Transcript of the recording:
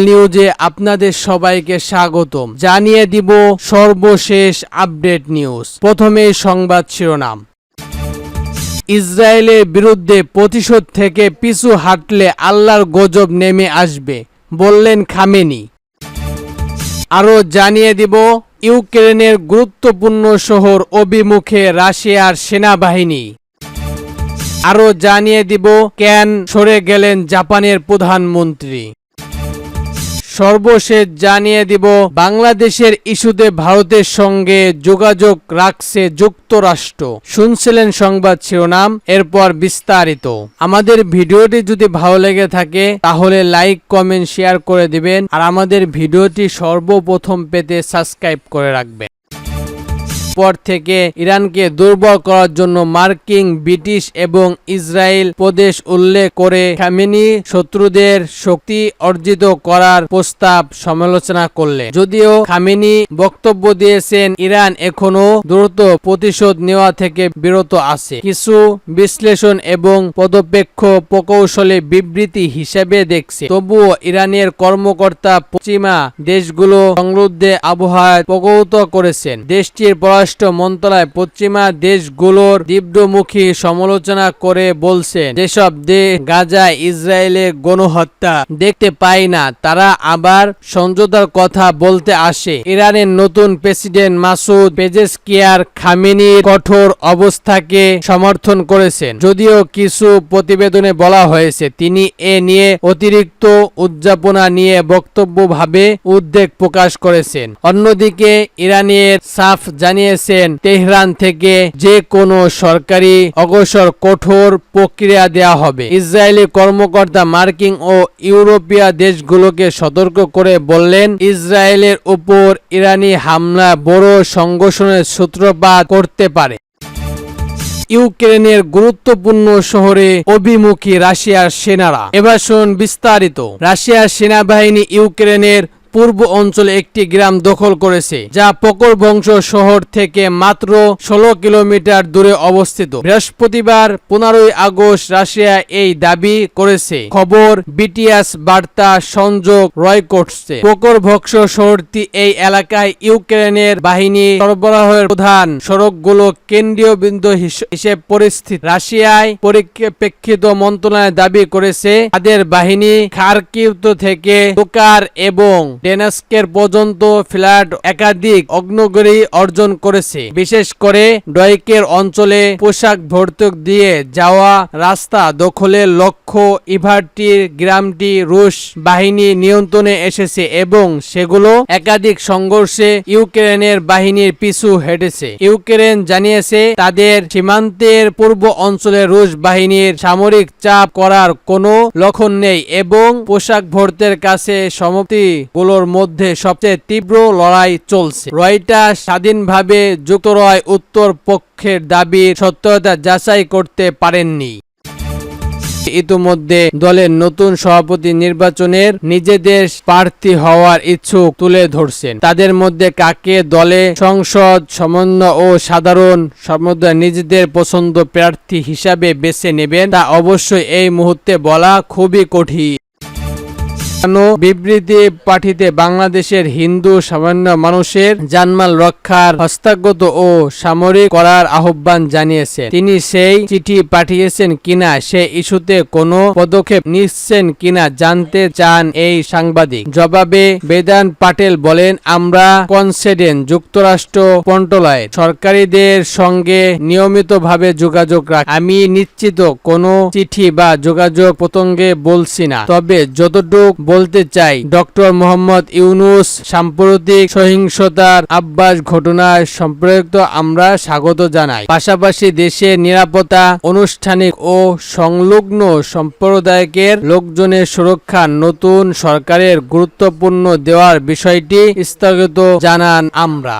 নিউজে আপনাদের সবাইকে স্বাগতম। জানিয়ে দিব সর্বশেষ আপডেট নিউজ। প্রথমে সংবাদ শিরোনাম। ইসরায়েলের বিরুদ্ধে প্রতিশোধ থেকে পিছু হাঁটলে আল্লাহর গজব নেমে আসবে, বললেন খামেনি। আরও জানিয়ে দিব ইউক্রেনের গুরুত্বপূর্ণ শহর অভিমুখে রাশিয়ার সেনাবাহিনী। আরও জানিয়ে দিব কেন সরে গেলেন জাপানের প্রধানমন্ত্রী। সর্বশেষ জানিয়ে দিব বাংলাদেশের ইস্যুতে ভারতের সঙ্গে যোগাযোগ রাখছে যুক্তরাষ্ট্র। শুনছিলেন সংবাদ শিরোনাম, এরপর বিস্তারিত। আমাদের ভিডিওটি যদি ভালো লেগে থাকে তাহলে লাইক, কমেন্ট, শেয়ার করে দিবেন আর আমাদের ভিডিওটি সর্বপ্রথম পেতে সাবস্ক্রাইব করে রাখবেন। পর থেকে ইরানকে দুর্বল করার জন্য মার্কিন, ব্রিটিশ এবং ইসরায়েল প্রদেশ উল্লেখ করে খামেনি শত্রুদের শক্তি অর্জিত করার প্রস্তাব সমালোচনা করলেন। যদিও খামেনি বক্তব্য দিয়েছেন ইরান এখনো দ্রুত প্রতিশোধ নেওয়া থেকে বিরত আছে, কিছু বিশ্লেষণ এবং পদক্ষেপ প্রকৌশলে বিবৃতি হিসেবে দেখছে। তবুও ইরানের কর্মকর্তা পশ্চিমা দেশগুলো সংরুদ্ধে আবহাওয়া প্রকৌত করেছেন। দেশটির পররাষ্ট্র মন্ত্রণালয় পশ্চিমা দেশগুলোর তীব্রমুখী সমালোচনা করে বলছেন, যেসব দেশ গাজায় ইসরায়েলের গণহত্যা দেখতে পায় না তারা আবার সমঝোতার কথা বলতে আসে। ইরানের নতুন প্রেসিডেন্ট মাসুদ পেজেশকিয়ান খামেনির কঠোর অবস্থাকে সমর্থন করেছেন, যদিও কিছু প্রতিবেদনে বলা হয়েছে তিনি এ নিয়ে অতিরিক্ত উদ্যাপনা নিয়ে বক্তব্যভাবে উদ্বেগ প্রকাশ করেছেন। অন্যদিকে ইরানের সাফ জানিয়েছেন তেহরান থেকে যে কোনো সরকারি অগ্রসর কঠোর প্রক্রিয়া দেয়া হবে। ইসরায়েলি কর্মকর্তা মার্কিন ও ইউরোপীয় দেশগুলোকে সতর্ক করে বললেন, ইসরায়েলের উপর ইরানি হামলা বড় সংঘর্ষের সূত্রপাত করতে পারে। ইউক্রেনের গুরুত্বপূর্ণ শহরে অভিমুখী রাশিয়ার সেনারা। এবার শুনুন বিস্তারিত। রাশিয়ার সেনাবাহিনী ইউক্রেনের পূর্ব অঞ্চলে একটি গ্রাম দখল করেছে, যা পোকরবংশ শহর থেকে মাত্র 16 কিলোমিটার দূরে অবস্থিত। বৃহস্পতিবার 15 আগস্ট রাশিয়া এই দাবি করেছে, খবর বিটিএস বার্তা সংযোগ রয়টার্সে। পোকরবংশ শহরটি এই এলাকায় ইউক্রেনের বাহিনী সরবরাহের প্রধান সড়কগুলো কেন্দ্রীয় বিন্দু হিসেবে পরিস্থিত। রাশিয়ায় পরিপ্রেক্ষিত মন্ত্রণালয় দাবি করেছে তাদের বাহিনী খার্কিভ থেকে তোকার এবং ডেনস্কের পর্যন্ত ফ্ল্যাট একাধিক অগ্রগতি অর্জন করেছে। বিশেষ করে ডয়েকের অঞ্চলে পোশাক ভর্তুক দিয়ে যাওয়া রাস্তা দখলের লক্ষ্য ইভারটির গ্রামটি রুশ বাহিনী নিয়ন্ত্রণে এসেছে এবং সেগুলো একাধিক সংঘর্ষে ইউক্রেনের বাহিনীর পিছু হেঁটেছে। ইউক্রেন জানিয়েছে তাদের সীমান্তের পূর্ব অঞ্চলে রুশ বাহিনীর সামরিক চাপ করার কোনো লক্ষণ নেই এবং পোশাক ভর্তের কাছে সমাপ্তি মধ্যে সবচেয়ে তীব্র লড়াই চলছে। রয়টার্স স্বাধীনভাবে যুক্তরাষ্ট্র উত্তর পক্ষের দাবির সত্যতা যাচাই করতে পারেননি। ইতিমধ্যে দলের নতুন সভাপতি নির্বাচনের নিজেদের প্রার্থী হওয়ার ইচ্ছুক তুলে ধরছেন। তাদের মধ্যে কাকে দলে সংসদ সমন্বয় ও সাধারণ সম্পাদক নিজেদের পছন্দ প্রার্থী হিসাবে বেছে নেবেন তা অবশ্যই এই মুহূর্তে বলা খুবই কঠিন। বিবৃতি পাঠিয়ে বাংলাদেশের হিন্দু সামান্য মানুষের জানমাল রক্ষার হস্তগত ও সামরিক করার আহ্বান জানিয়েছেন। তিনি সেই চিঠি পাঠিয়েছেন কিনা সে ইস্যুতে কোনো পদক্ষেপ নিচ্ছেন কিনা জানতে চান এই সাংবাদিক। জবাবে বেদান পাটেল বলেন, আমরা কনসেডেন্ট যুক্তরাষ্ট্র মন্ত্রণালয় সরকারিদের সঙ্গে নিয়মিতভাবে যোগাযোগ রাখি। আমি নিশ্চিত কোনো চিঠি বা যোগাযোগ প্রসঙ্গে বলছি না, তবে যতটুকু বলতে চাই ডক্টর মোহাম্মদ ইউনূস সাম্প্রতিক সহিংসতার আভাস ঘটনায় সম্পর্কিত আমরা স্বাগত জানাই। পাশাপাশি দেশের নিরাপত্তা, আনুষ্ঠানিক ও সংলগ্ন সম্প্রদায়ের লোকজনের সুরক্ষা নতুন সরকারের গুরুত্বপূর্ণ দেওয়ার বিষয়টি স্থগিত জানান আমরা।